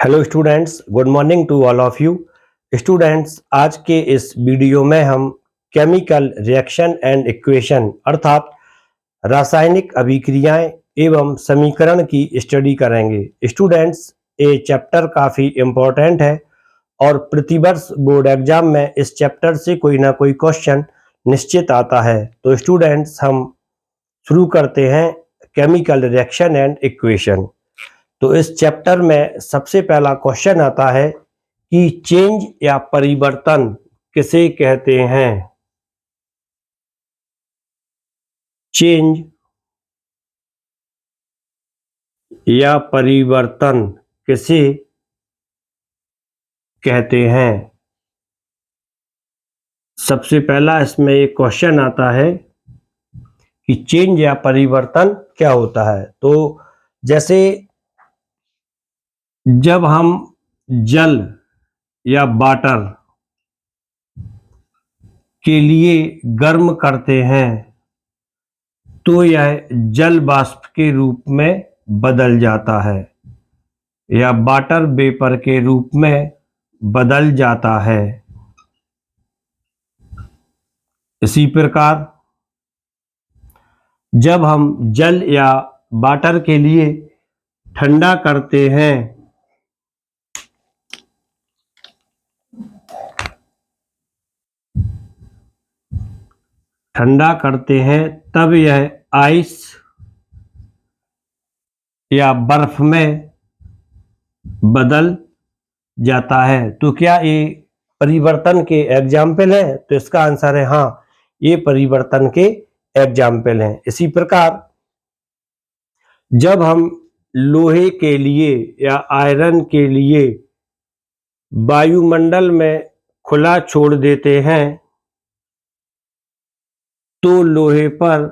Hello students, good morning to all of you. Students, आज के इस वीडियो में हम केमिकल रिएक्शन एंड इक्वेशन अर्थात रासायनिक अभिक्रियाएं एवं समीकरण की स्टडी करेंगे। स्टूडेंट्स, ये चैप्टर काफ़ी इम्पोर्टेंट है और प्रतिवर्ष बोर्ड एग्जाम में इस चैप्टर से कोई ना कोई क्वेश्चन निश्चित आता है। तो स्टूडेंट्स, हम शुरू करते हैं केमिकल रिएक्शन एंड इक्वेशन। तो इस चैप्टर में सबसे पहला क्वेश्चन आता है कि चेंज या परिवर्तन किसे कहते हैं। चेंज या परिवर्तन किसे कहते हैं। सबसे पहला इसमें एक क्वेश्चन आता है कि चेंज या परिवर्तन क्या होता है। तो जैसे जब हम जल या वाटर के लिए गर्म करते हैं तो यह जल वाष्प के रूप में बदल जाता है या वाटर वेपर के रूप में बदल जाता है। इसी प्रकार जब हम जल या वाटर के लिए ठंडा करते हैं तब यह आइस या बर्फ में बदल जाता है। तो क्या ये परिवर्तन के एग्जाम्पल हैं? तो इसका आंसर है हाँ, ये परिवर्तन के एग्जाम्पल हैं। इसी प्रकार जब हम लोहे के लिए या आयरन के लिए वायुमंडल में खुला छोड़ देते हैं तो लोहे पर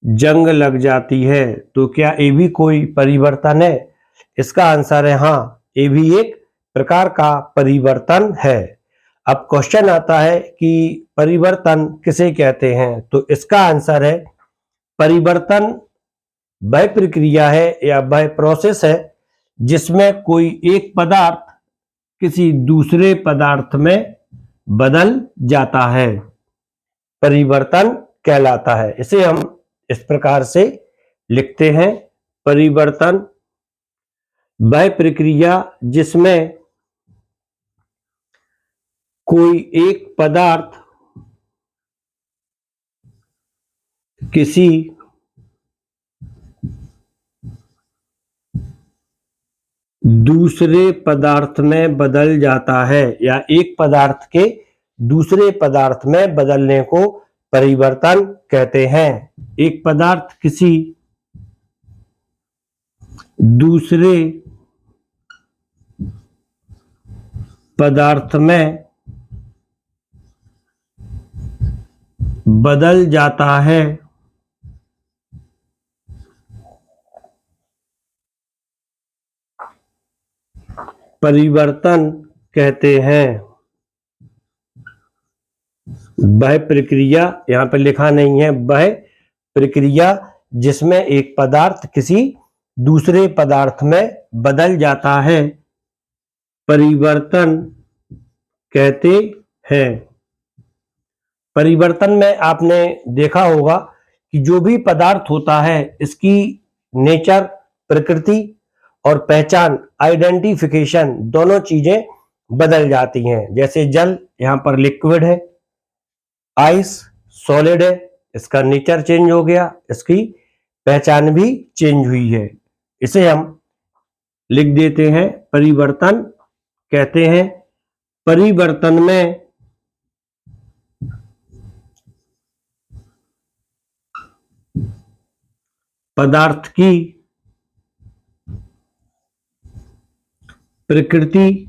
जंग लग जाती है। तो क्या ये भी कोई परिवर्तन है? इसका आंसर है हाँ, ये भी एक प्रकार का परिवर्तन है। अब क्वेश्चन आता है कि परिवर्तन किसे कहते हैं। तो इसका आंसर है परिवर्तन वह प्रक्रिया है या वह प्रोसेस है जिसमें कोई एक पदार्थ किसी दूसरे पदार्थ में बदल जाता है, परिवर्तन कहलाता है। इसे हम इस प्रकार से लिखते हैं, परिवर्तन वह प्रक्रिया जिसमें कोई एक पदार्थ किसी दूसरे पदार्थ में बदल जाता है या एक पदार्थ के दूसरे पदार्थ में बदलने को परिवर्तन कहते हैं। एक पदार्थ किसी दूसरे पदार्थ में बदल जाता है परिवर्तन कहते हैं। वह प्रक्रिया, यहां पर लिखा नहीं है, वह प्रक्रिया जिसमें एक पदार्थ किसी दूसरे पदार्थ में बदल जाता है, परिवर्तन कहते हैं। परिवर्तन में आपने देखा होगा कि जो भी पदार्थ होता है इसकी नेचर, प्रकृति और पहचान, आइडेंटिफिकेशन, दोनों चीजें बदल जाती हैं। जैसे जल यहाँ पर लिक्विड है, आइस सॉलिड है, इसका नेचर चेंज हो गया, इसकी पहचान भी चेंज हुई है। इसे हम लिख देते हैं परिवर्तन कहते हैं। परिवर्तन में पदार्थ की प्रकृति,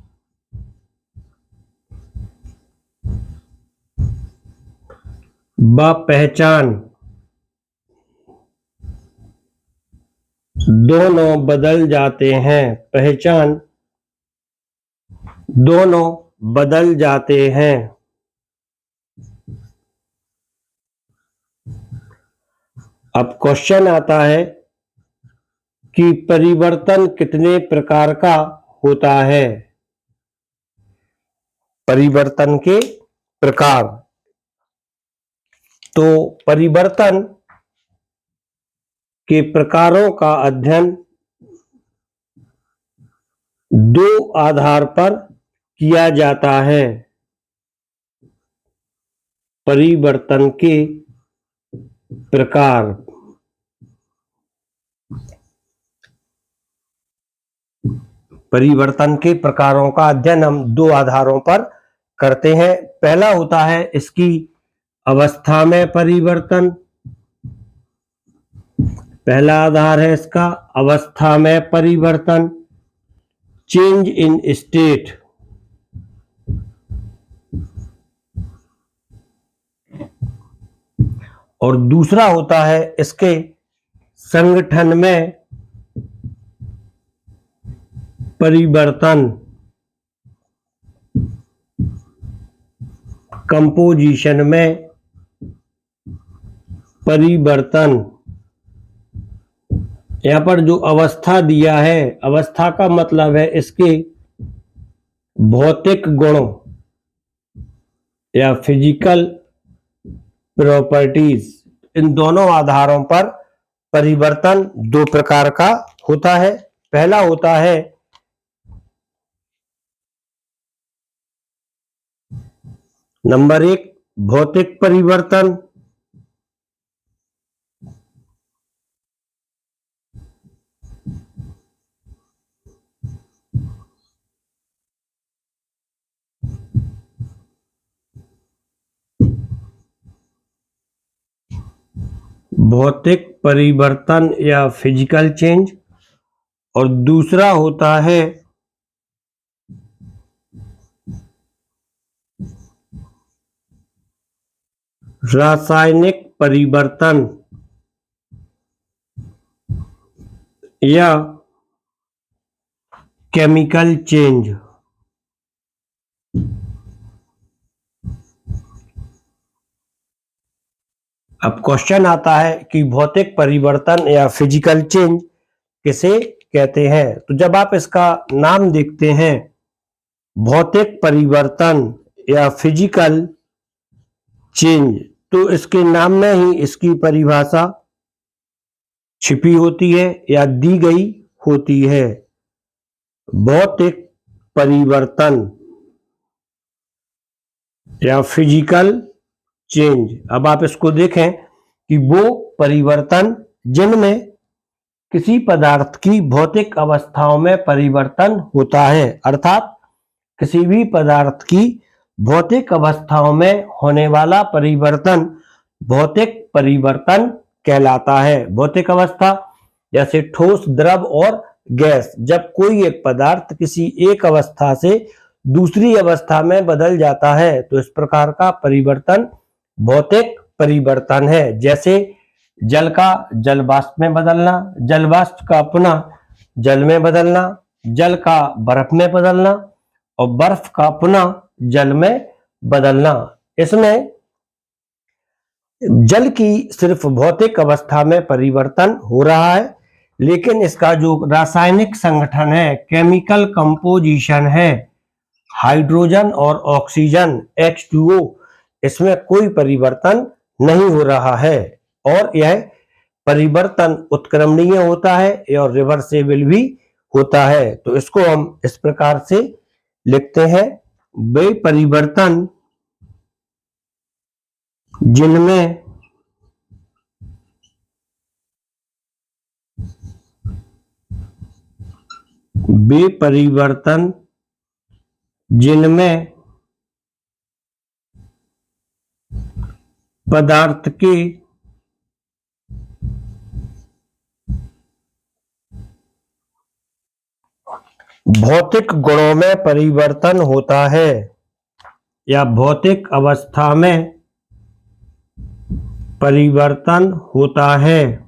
व पहचान दोनों बदल जाते हैं। पहचान दोनों बदल जाते हैं। अब क्वेश्चन आता है कि परिवर्तन कितने प्रकार का होता है। परिवर्तन के प्रकार। तो परिवर्तन के प्रकारों का अध्ययन दो आधार पर किया जाता है। परिवर्तन के प्रकार। परिवर्तन के प्रकारों का अध्ययन हम दो आधारों पर करते हैं। पहला होता है इसकी अवस्था में परिवर्तन। पहला आधार है इसका अवस्था में परिवर्तन, चेंज इन स्टेट। और दूसरा होता है इसके संगठन में परिवर्तन, कंपोजिशन में परिवर्तन। यहां पर जो अवस्था दिया है, अवस्था का मतलब है इसके भौतिक गुणों या फिजिकल प्रॉपर्टीज। इन दोनों आधारों पर परिवर्तन दो प्रकार का होता है। पहला होता है नंबर 1 भौतिक परिवर्तन। भौतिक परिवर्तन या फिजिकल चेंज। और दूसरा होता है रासायनिक परिवर्तन या केमिकल चेंज। अब क्वेश्चन आता है कि भौतिक परिवर्तन या फिजिकल चेंज किसे कहते हैं। तो जब आप इसका नाम देखते हैं भौतिक परिवर्तन या फिजिकल चेंज, तो इसके नाम में ही इसकी परिभाषा छिपी होती है या दी गई होती है। भौतिक परिवर्तन या फिजिकल चेंज। अब आप इसको देखें कि वो परिवर्तन जिनमें किसी पदार्थ की भौतिक अवस्थाओं में परिवर्तन होता है, अर्थात किसी भी पदार्थ की भौतिक अवस्थाओं में होने वाला परिवर्तन भौतिक परिवर्तन कहलाता है। भौतिक अवस्था जैसे ठोस, द्रव और गैस। जब कोई एक पदार्थ किसी एक अवस्था से दूसरी अवस्था में बदल जाता है तो इस प्रकार का परिवर्तन भौतिक परिवर्तन है। जैसे जल का जल वाष्प में बदलना, जल वाष्प का पुनः जल में बदलना, जल का बर्फ में बदलना और बर्फ का पुनः जल में बदलना। इसमें जल की सिर्फ भौतिक अवस्था में परिवर्तन हो रहा है, लेकिन इसका जो रासायनिक संगठन है, केमिकल कंपोजिशन है, हाइड्रोजन और ऑक्सीजन H2O, इसमें कोई परिवर्तन नहीं हो रहा है और यह परिवर्तन उत्क्रमणीय होता है और रिवर्सेबल भी होता है। तो इसको हम इस प्रकार से लिखते हैं, वे परिवर्तन जिनमें वे परिवर्तन जिनमें पदार्थ के भौतिक गुणों में परिवर्तन होता है या भौतिक अवस्था में परिवर्तन होता है।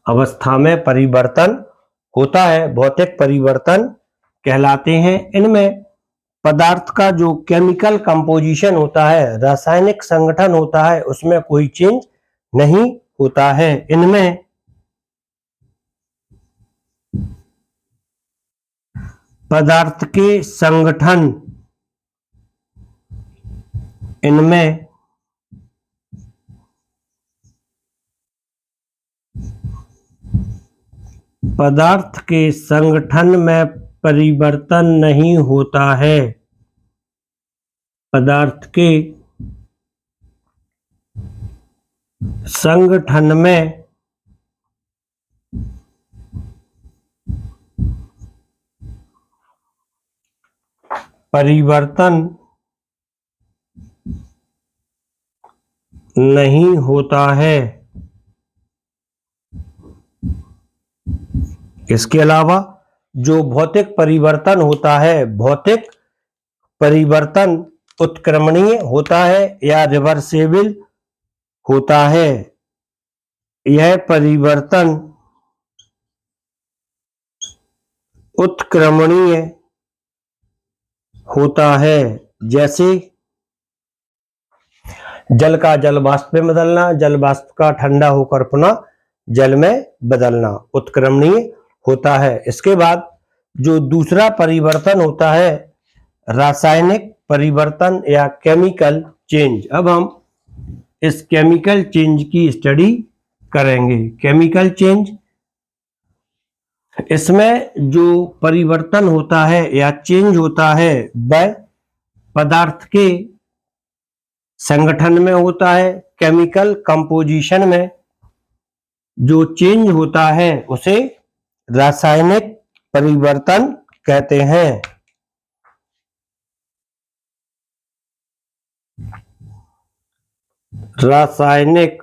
अवस्था में परिवर्तन होता है, भौतिक परिवर्तन कहलाते हैं। इनमें पदार्थ का जो केमिकल कंपोजिशन होता है, रासायनिक संगठन होता है, उसमें कोई चेंज नहीं होता है। इनमें पदार्थ के संगठन, इनमें पदार्थ के संगठन में परिवर्तन नहीं होता है। पदार्थ के संगठन में परिवर्तन नहीं होता है। इसके अलावा जो भौतिक परिवर्तन होता है, भौतिक परिवर्तन उत्क्रमणीय होता है या रिवर्सेबल होता है। यह परिवर्तन उत्क्रमणीय होता है, जैसे जल का जल वाष्प में बदलना, जल वाष्प का ठंडा होकर पुनः जल में बदलना उत्क्रमणीय होता है। इसके बाद जो दूसरा परिवर्तन होता है, रासायनिक परिवर्तन या केमिकल चेंज। अब हम इस केमिकल चेंज की स्टडी करेंगे। केमिकल चेंज, इसमें जो परिवर्तन होता है या चेंज होता है वह पदार्थ के संगठन में होता है। केमिकल कंपोजिशन में जो चेंज होता है उसे रासायनिक परिवर्तन कहते हैं। रासायनिक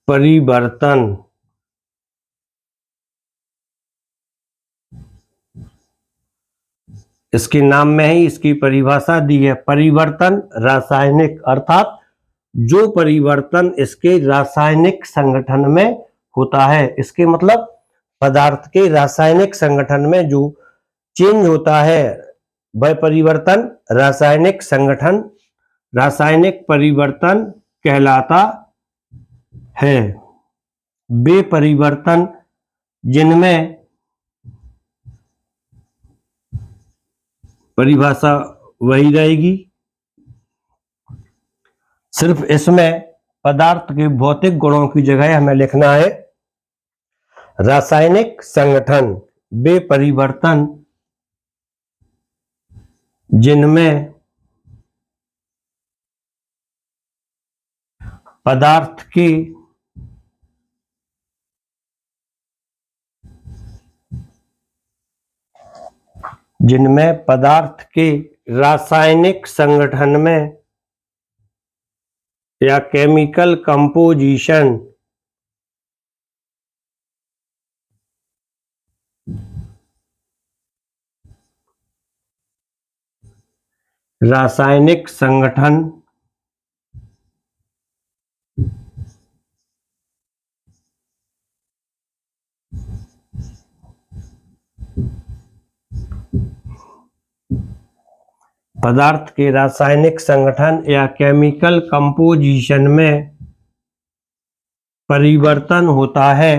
परिवर्तन, इसके नाम में ही इसकी परिभाषा दी है, परिवर्तन रासायनिक, अर्थात जो परिवर्तन इसके रासायनिक संगठन में होता है। इसके मतलब पदार्थ के रासायनिक संगठन में जो चेंज होता है वह परिवर्तन रासायनिक संगठन, रासायनिक परिवर्तन कहलाता है। वे परिवर्तन जिनमें, परिभाषा वही रहेगी, सिर्फ इसमें पदार्थ के भौतिक गुणों की जगह हमें लिखना है रासायनिक संगठन। वे परिवर्तन जिनमें पदार्थ के रासायनिक संगठन में या केमिकल कंपोजिशन रासायनिक संगठन पदार्थ के रासायनिक संगठन या केमिकल कंपोजिशन में परिवर्तन होता है,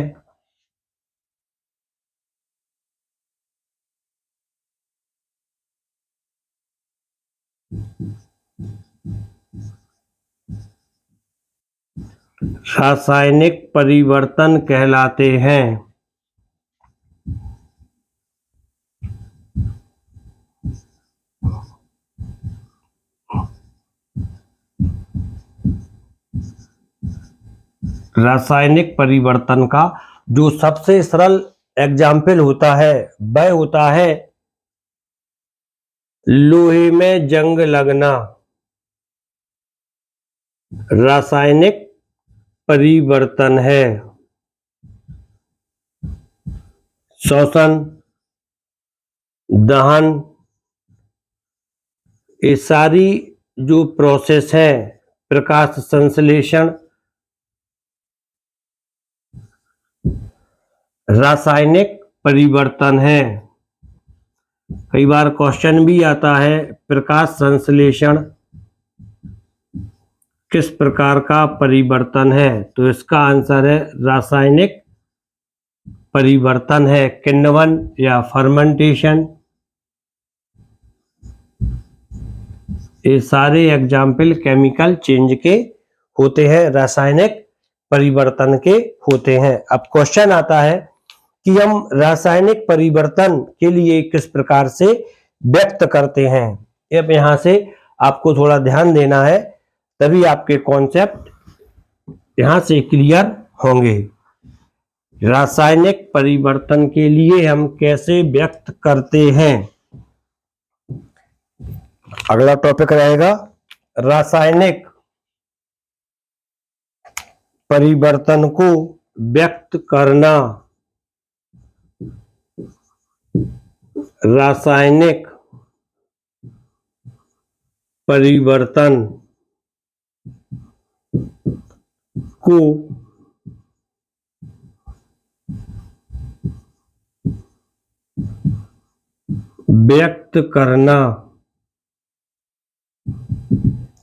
रासायनिक परिवर्तन कहलाते हैं। रासायनिक परिवर्तन का जो सबसे सरल एग्जाम्पल होता है वह होता है लोहे में जंग लगना। रासायनिक परिवर्तन है। शोषण, दहन, ये सारी जो प्रोसेस है, प्रकाश संश्लेषण, रासायनिक परिवर्तन है। कई बार क्वेश्चन भी आता है प्रकाश संश्लेषण किस प्रकार का परिवर्तन है, तो इसका आंसर है रासायनिक परिवर्तन है, किण्वन या फर्मेंटेशन। ये सारे एग्जाम्पल केमिकल चेंज के होते हैं, रासायनिक परिवर्तन के होते हैं। अब क्वेश्चन आता है कि हम रासायनिक परिवर्तन के लिए किस प्रकार से व्यक्त करते हैं। अब यहां से आपको थोड़ा ध्यान देना है, तभी आपके कॉन्सेप्ट यहां से क्लियर होंगे। रासायनिक परिवर्तन के लिए हम कैसे व्यक्त करते हैं, अगला टॉपिक रहेगा रासायनिक परिवर्तन को व्यक्त करना। रासायनिक परिवर्तन को व्यक्त करना।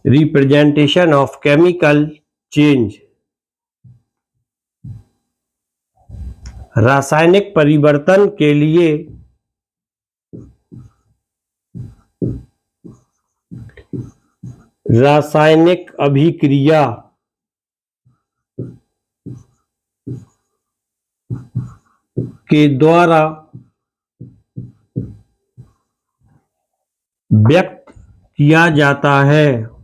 Representation of chemical change. रासायनिक परिवर्तन के लिए रासायनिक अभिक्रिया के द्वारा व्यक्त किया जाता है।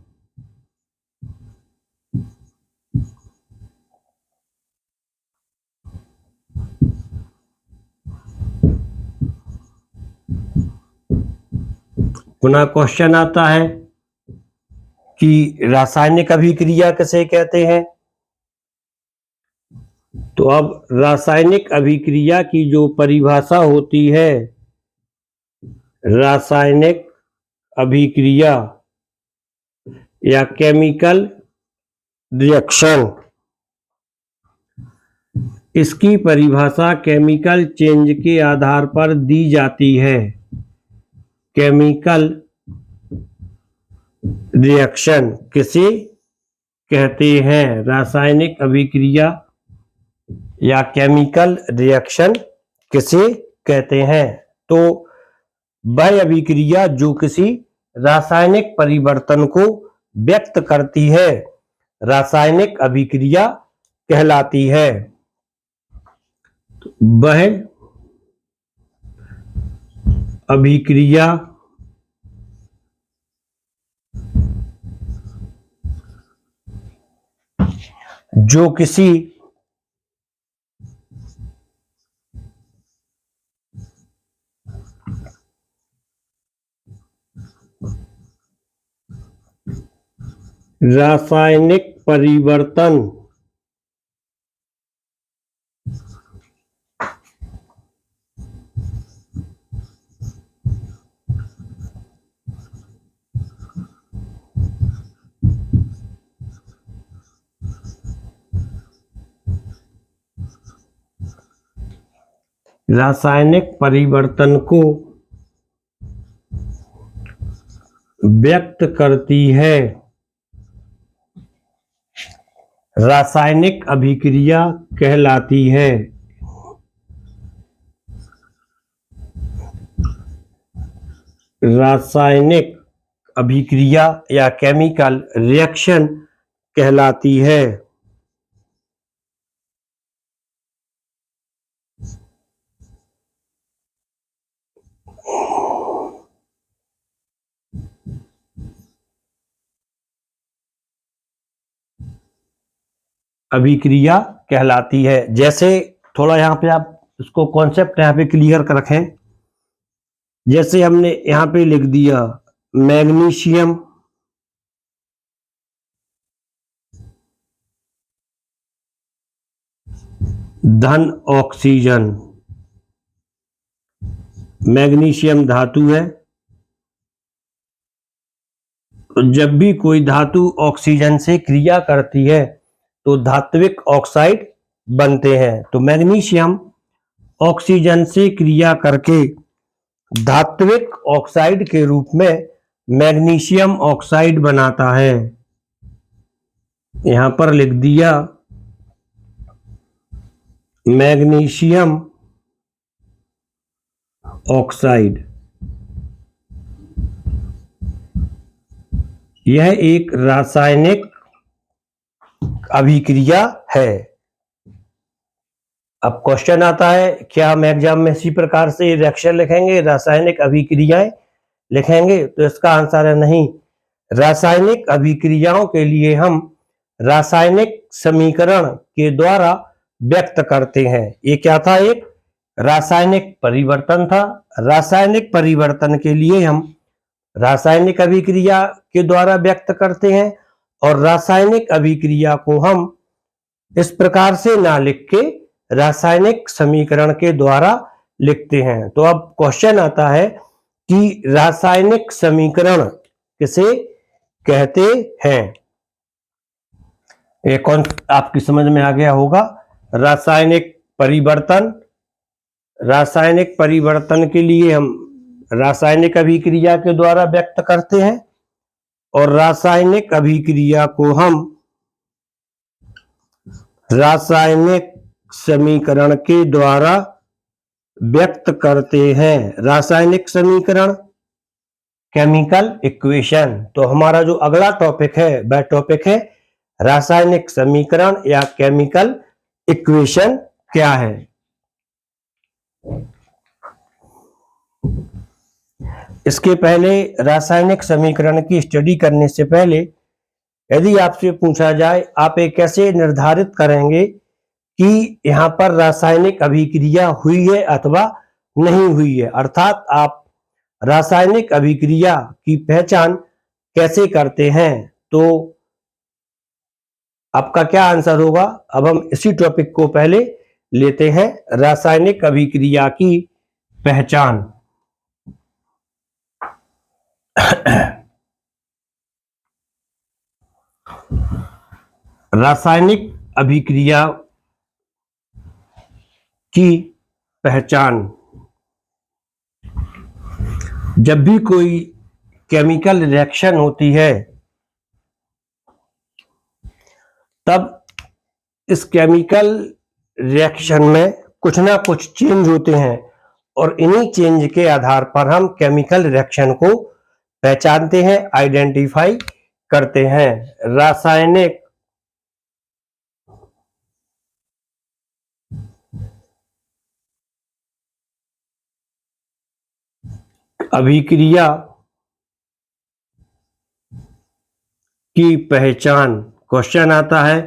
पुनः क्वेश्चन आता है कि रासायनिक अभिक्रिया किसे कहते हैं। तो अब रासायनिक अभिक्रिया की जो परिभाषा होती है, रासायनिक अभिक्रिया या केमिकल रिएक्शन, इसकी परिभाषा केमिकल चेंज के आधार पर दी जाती है। केमिकल रिएक्शन किसे कहते हैं, रासायनिक अभिक्रिया या केमिकल रिएक्शन किसे कहते हैं। तो वह अभिक्रिया जो किसी रासायनिक परिवर्तन को व्यक्त करती है, रासायनिक अभिक्रिया कहलाती है। वह अभिक्रिया जो किसी रासायनिक परिवर्तन को व्यक्त करती है, रासायनिक अभिक्रिया कहलाती है। रासायनिक अभिक्रिया या केमिकल रिएक्शन कहलाती है। अभिक्रिया कहलाती है। जैसे थोड़ा यहाँ पे आप इसको कॉन्सेप्ट यहाँ पे क्लियर कर रखें। जैसे हमने यहाँ पे लिख दिया मैग्नीशियम धन ऑक्सीजन। मैग्नीशियम धातु है, तो जब भी कोई धातु ऑक्सीजन से क्रिया करती है तो धात्विक ऑक्साइड बनते हैं। तो मैग्नीशियम ऑक्सीजन से क्रिया करके धात्विक ऑक्साइड के रूप में मैग्नीशियम ऑक्साइड बनाता है। यहां पर लिख दिया मैग्नीशियम ऑक्साइड। यह एक रासायनिक अभिक्रिया है। अब क्वेश्चन आता है, क्या हम एग्जाम में इसी प्रकार से रिएक्शन लिखेंगे, रासायनिक अभिक्रियाएं लिखेंगे? तो इसका आंसर है नहीं। रासायनिक अभिक्रियाओं के लिए हम रासायनिक समीकरण के द्वारा व्यक्त करते हैं। ये क्या था? एक रासायनिक परिवर्तन था। रासायनिक परिवर्तन के लिए हम रासायनिक अभिक्रिया के द्वारा व्यक्त करते हैं, और रासायनिक अभिक्रिया को हम इस प्रकार से ना लिख के रासायनिक समीकरण के द्वारा लिखते हैं। तो अब क्वेश्चन आता है कि रासायनिक समीकरण किसे कहते हैं? ये कौन आपकी समझ में आ गया होगा? रासायनिक परिवर्तन। रासायनिक परिवर्तन के लिए हम रासायनिक अभिक्रिया के द्वारा व्यक्त करते हैं, और रासायनिक अभिक्रिया को हम रासायनिक समीकरण के द्वारा व्यक्त करते हैं। रासायनिक समीकरण, केमिकल इक्वेशन। तो हमारा जो अगला टॉपिक है वह टॉपिक है रासायनिक समीकरण या केमिकल इक्वेशन क्या है। इसके पहले रासायनिक समीकरण की स्टडी करने से पहले यदि आपसे पूछा जाए आप ये कैसे निर्धारित करेंगे कि यहाँ पर रासायनिक अभिक्रिया हुई है अथवा नहीं हुई है, अर्थात आप रासायनिक अभिक्रिया की पहचान कैसे करते हैं, तो आपका क्या आंसर होगा? अब हम इसी टॉपिक को पहले लेते हैं, रासायनिक अभिक्रिया की पहचान। रासायनिक अभिक्रिया की पहचान। जब भी कोई केमिकल रिएक्शन होती है तब इस केमिकल रिएक्शन में कुछ ना कुछ चेंज होते हैं, और इन्हीं चेंज के आधार पर हम केमिकल रिएक्शन को पहचानते हैं, आइडेंटिफाई करते हैं। रासायनिक अभिक्रिया की पहचान। क्वेश्चन आता है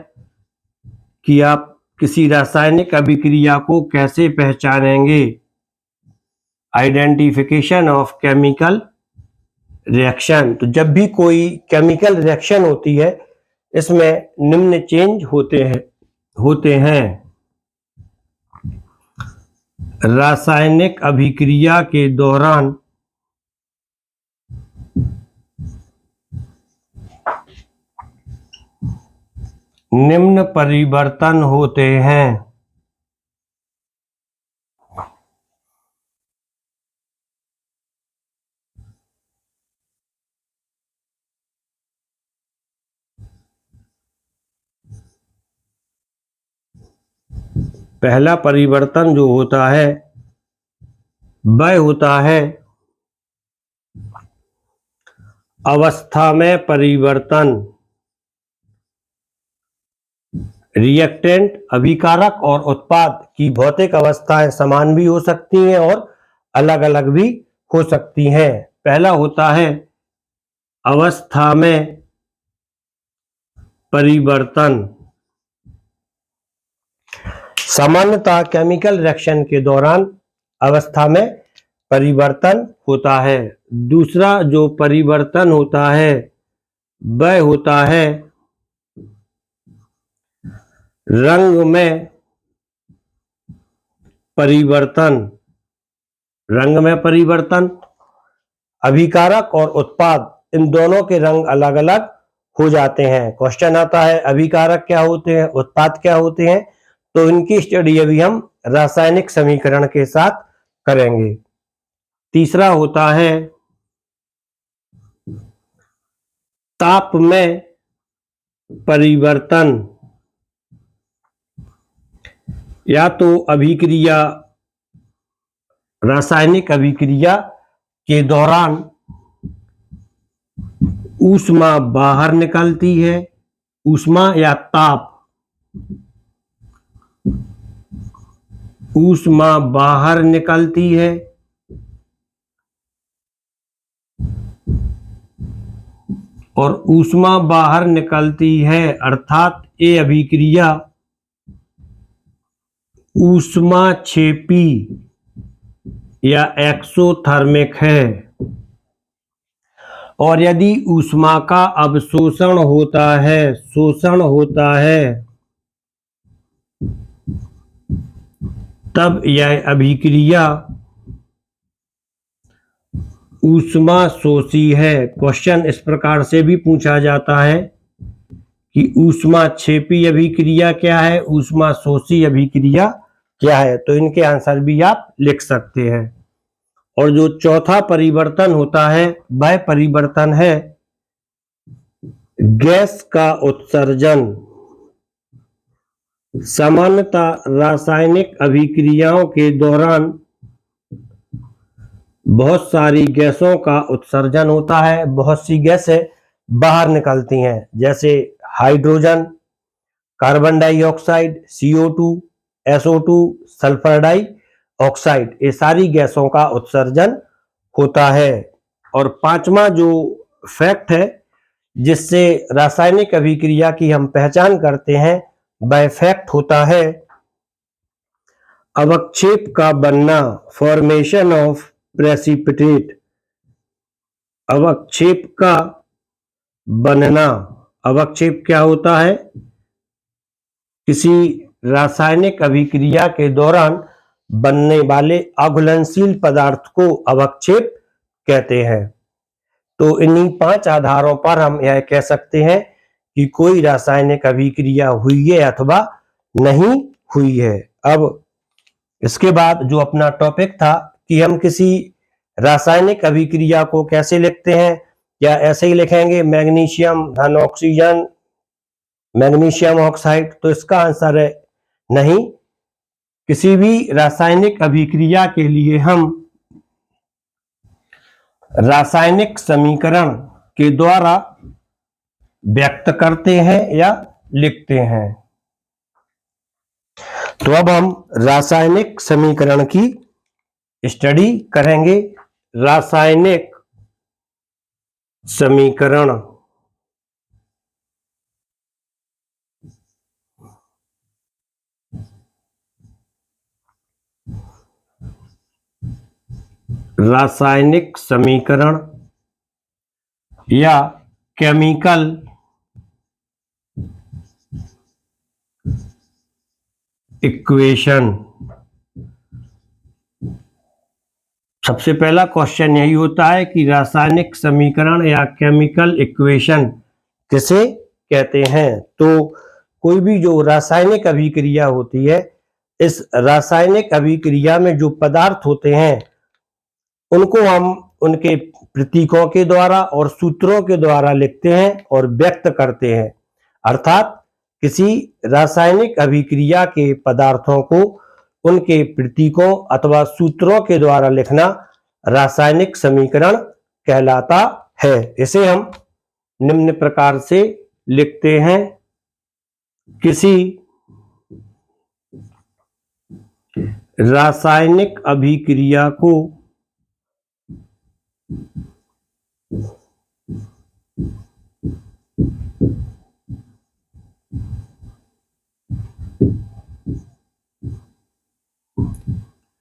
कि आप किसी रासायनिक अभिक्रिया को कैसे पहचानेंगे? Identification of chemical reaction. तो जब भी कोई केमिकल रिएक्शन होती है इसमें निम्न चेंज होते हैं। रासायनिक अभिक्रिया के दौरान निम्न परिवर्तन होते हैं। पहला परिवर्तन जो होता है वह होता है अवस्था में परिवर्तन। रिएक्टेंट, अभिकारक और उत्पाद की भौतिक अवस्थाएं समान भी हो सकती हैं और अलग अलग भी हो सकती हैं। पहला होता है अवस्था में परिवर्तन। सामान्यतः केमिकल रिएक्शन के दौरान अवस्था में परिवर्तन होता है। दूसरा जो परिवर्तन होता है वह होता है रंग में परिवर्तन। रंग में परिवर्तन, अभिकारक और उत्पाद इन दोनों के रंग अलग अलग हो जाते हैं। क्वेश्चन आता है अभिकारक क्या होते हैं, उत्पाद क्या होते हैं? तो इनकी स्टडी अभी हम रासायनिक समीकरण के साथ करेंगे। तीसरा होता है ताप में परिवर्तन, या तो अभिक्रिया, रासायनिक अभिक्रिया के दौरान ऊष्मा बाहर निकलती है, ऊष्मा या ताप, ऊष्मा बाहर निकलती है और ऊष्मा बाहर निकलती है अर्थात ये अभिक्रिया ऊष्माक्षेपी या एक्सोथर्मिक है। और यदि ऊष्मा का अवशोषण होता है, शोषण होता है, तब यह अभिक्रिया ऊष्मा शोषी है। क्वेश्चन इस प्रकार से भी पूछा जाता है कि ऊष्माक्षेपी अभिक्रिया क्या है, ऊष्मा शोषी अभिक्रिया क्या है, तो इनके आंसर भी आप लिख सकते हैं। और जो चौथा परिवर्तन होता है वह परिवर्तन है गैस का उत्सर्जन। सामान्यतः रासायनिक अभिक्रियाओं के दौरान बहुत सारी गैसों का उत्सर्जन होता है, बहुत सी गैसें बाहर निकलती हैं, जैसे hydrogen, carbon dioxide, CO2, SO2, sulphur dioxide, ये सारी गैसों का उत्सर्जन होता है। और पांचवा जो फैक्ट है जिससे रासायनिक अभिक्रिया की हम पहचान करते हैं वह फैक्ट होता है अवक्षेप का बनना, फॉर्मेशन ऑफ प्रेसिपिटेट। अवक्षेप का बनना, अवक्षेप क्या होता है, किसी रासायनिक अभिक्रिया के दौरान बनने वाले अघुलनशील पदार्थ को अवक्षेप कहते हैं। तो इन्हीं 5 आधारों पर हम यह कह सकते हैं कि कोई रासायनिक अभिक्रिया हुई है अथवा नहीं हुई है। अब इसके बाद जो अपना टॉपिक था कि हम किसी रासायनिक अभिक्रिया को कैसे लिखते हैं, क्या ऐसे ही लिखेंगे मैग्नीशियम धन ऑक्सीजन, मैग्नीशियम ऑक्साइड, तो इसका आंसर है नहीं। किसी भी रासायनिक अभिक्रिया के लिए हम रासायनिक समीकरण के द्वारा व्यक्त करते हैं या लिखते हैं। तो अब हम रासायनिक समीकरण की स्टडी करेंगे। रासायनिक समीकरण, रासायनिक समीकरण या केमिकल इक्वेशन। सबसे पहला क्वेश्चन यही होता है कि रासायनिक समीकरण या केमिकल इक्वेशन किसे कहते हैं। तो कोई भी जो रासायनिक अभिक्रिया होती है, इस रासायनिक अभिक्रिया में जो पदार्थ होते हैं उनको हम उनके प्रतीकों के द्वारा और सूत्रों के द्वारा लिखते हैं और व्यक्त करते हैं। अर्थात किसी रासायनिक अभिक्रिया के पदार्थों को उनके प्रतीकों अथवा सूत्रों के द्वारा लिखना रासायनिक समीकरण कहलाता है। इसे हम निम्न प्रकार से लिखते हैं, किसी रासायनिक अभिक्रिया को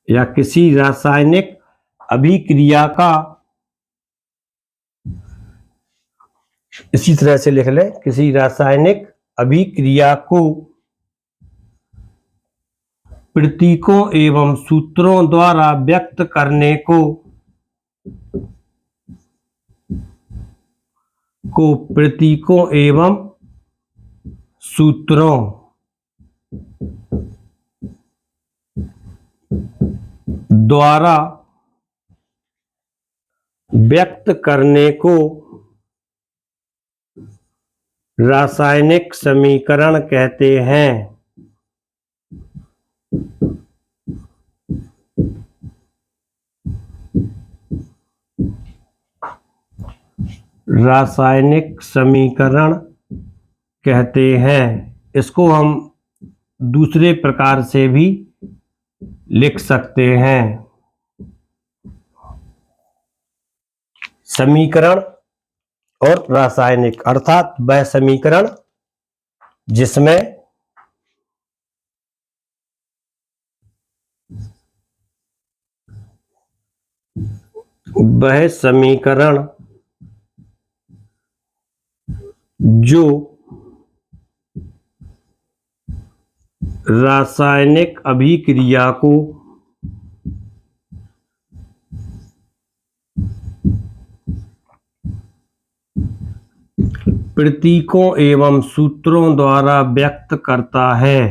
या किसी रासायनिक अभिक्रिया का, इसी तरह से लिख लें, किसी रासायनिक अभिक्रिया को प्रतीकों एवं सूत्रों द्वारा व्यक्त करने को प्रतीकों एवं सूत्रों द्वारा व्यक्त करने को रासायनिक समीकरण कहते हैं। रासायनिक समीकरण कहते हैं। इसको हम दूसरे प्रकार से भी लिख सकते हैं। समीकरण और रासायनिक, अर्थात वह समीकरण जिसमें वह समीकरण जो रासायनिक अभिक्रिया को प्रतीकों एवं सूत्रों द्वारा व्यक्त करता है।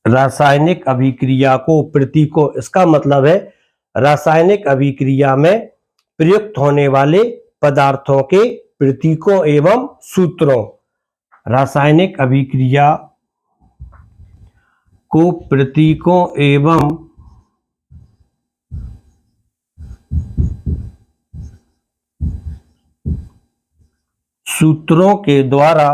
रासायनिक अभिक्रिया को प्रतीकों, इसका मतलब है रासायनिक अभिक्रिया में प्रयुक्त होने वाले पदार्थों के प्रतीकों एवं सूत्रों। रासायनिक अभिक्रिया को प्रतीकों एवं सूत्रों के द्वारा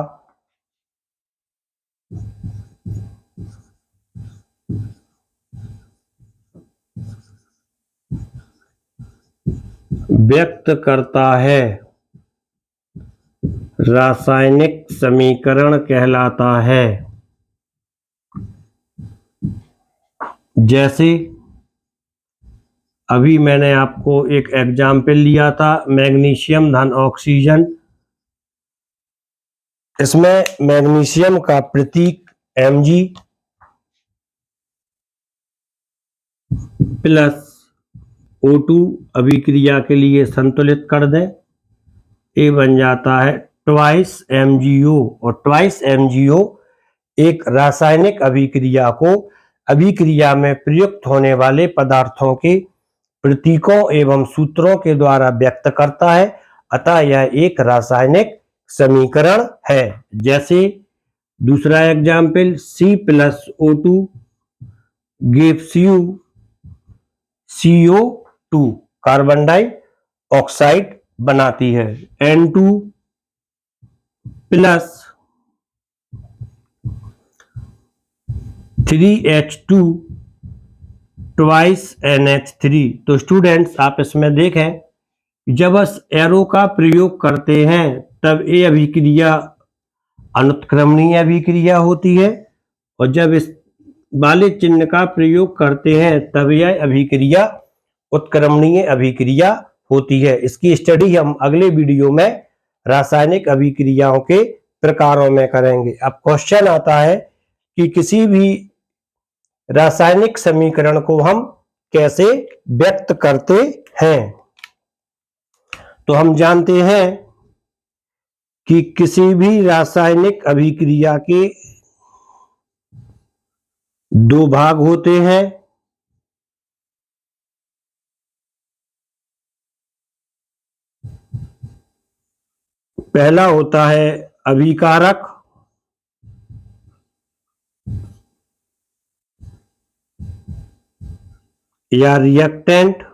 व्यक्त करता है, रासायनिक समीकरण कहलाता है। जैसे अभी मैंने आपको एक एग्जाम्पल लिया था, मैग्नीशियम धन ऑक्सीजन। इसमें मैग्नीशियम का प्रतीक Mg प्लस O2 अभिक्रिया के लिए संतुलित कर दें, ये बन जाता है ट्वाइस MgO। और ट्वाइस MgO एक रासायनिक अभिक्रिया को अभिक्रिया में प्रयुक्त होने वाले पदार्थों के प्रतीकों एवं सूत्रों के द्वारा व्यक्त करता है, अतः यह एक रासायनिक समीकरण है। जैसे दूसरा example, C plus O2 gives you CO2, carbon dioxide बनाती है। N2 plus 3H2 twice NH3। तो स्टूडेंट्स, आप इसमें देखें, जब इस एरो का प्रयोग करते हैं तब ये अभिक्रिया अनुत्क्रमणीय अभिक्रिया होती है, और जब इस वाले चिन्ह का प्रयोग करते हैं तब यह अभिक्रिया उत्क्रमणीय अभिक्रिया होती है। इसकी स्टडी हम अगले वीडियो में रासायनिक अभिक्रियाओं के प्रकारों में करेंगे। अब क्वेश्चन आता है कि किसी भी रासायनिक समीकरण को हम कैसे व्यक्त करते हैं। तो हम जानते हैं कि किसी भी रासायनिक अभिक्रिया के दो भाग होते हैं। पहला होता है अभिकारक या रिएक्टेंट,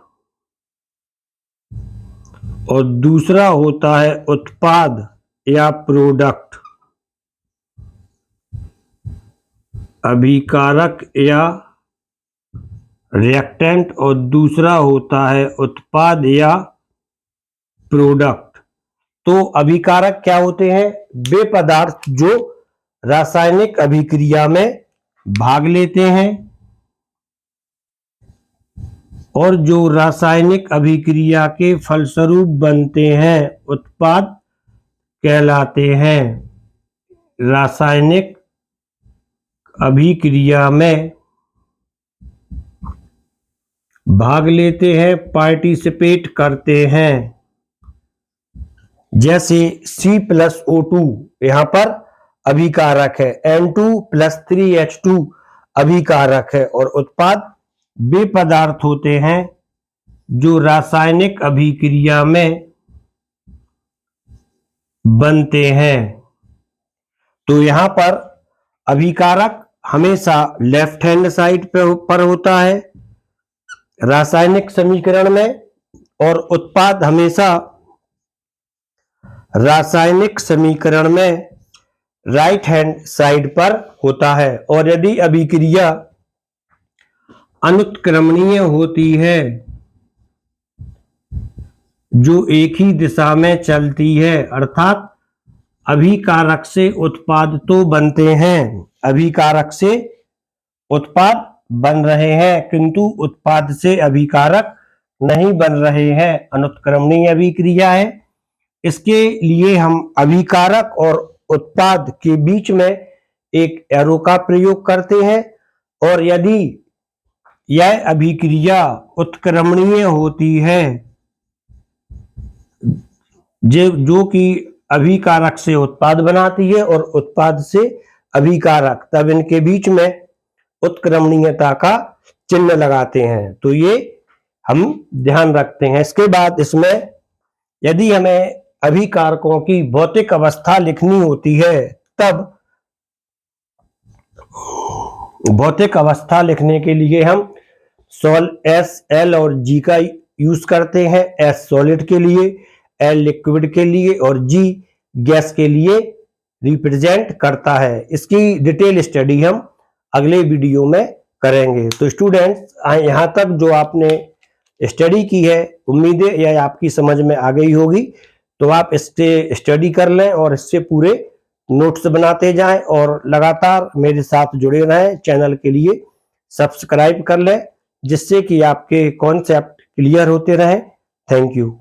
और दूसरा होता है उत्पाद या प्रोडक्ट। अभिकारक या रिएक्टेंट और दूसरा होता है उत्पाद या प्रोडक्ट। तो अभिकारक क्या होते हैं? वे पदार्थ जो रासायनिक अभिक्रिया में भाग लेते हैं और जो रासायनिक अभिक्रिया के फलस्वरूप बनते हैं, उत्पाद कहलाते हैं। रासायनिक अभिक्रिया में भाग लेते हैं, पार्टिसिपेट करते हैं। जैसे C प्लस O2 यहां पर अभिकारक है, N2 प्लस 3H2 अभिकारक है। और उत्पाद वे पदार्थ होते हैं जो रासायनिक अभिक्रिया में बनते हैं। तो यहां पर अभिकारक हमेशा लेफ्ट हैंड साइड पर होता है रासायनिक समीकरण में, और उत्पाद हमेशा रासायनिक समीकरण में राइट हैंड साइड पर होता है। और यदि अभिक्रिया अनुत्क्रमणीय होती है, जो एक ही दिशा में चलती है, अर्थात अभिकारक से उत्पाद तो बनते हैं, अभिकारक से उत्पाद बन रहे हैं, किंतु उत्पाद से अभिकारक नहीं बन रहे हैं, अनुत्क्रमणीय अभिक्रिया है। इसके लिए हम अभिकारक और उत्पाद के बीच में एक एरो का प्रयोग करते हैं, और यदि यह अभिक्रिया उत्क्रमणीय होती है, जो कि अभिकारक से उत्पाद बनाती है और उत्पाद से अभिकारक, तब इनके बीच में उत्क्रमणीयता का चिन्ह लगाते हैं। तो ये हम ध्यान रखते हैं। इसके बाद इसमें यदि हमें अभिकारकों की भौतिक अवस्था लिखनी होती है, तब भौतिक अवस्था लिखने के लिए हम एस, एल और जी का यूज करते हैं। एस सॉलिड के लिए, एल लिक्विड के लिए और जी गैस के लिए रिप्रेजेंट करता है। इसकी डिटेल स्टडी हम अगले वीडियो में करेंगे। तो स्टूडेंट्स, यहाँ तक जो आपने स्टडी की है, उम्मीद है यह आपकी समझ में आ गई होगी। तो आप इससे स्टडी कर लें और इससे पूरे नोट्स बनाते जाएं और लगातार मेरे साथ जुड़े रहें। चैनल के लिए सब्सक्राइब कर लें, जिससे कि आपके कॉन्सेप्ट क्लियर होते रहें। Thank you.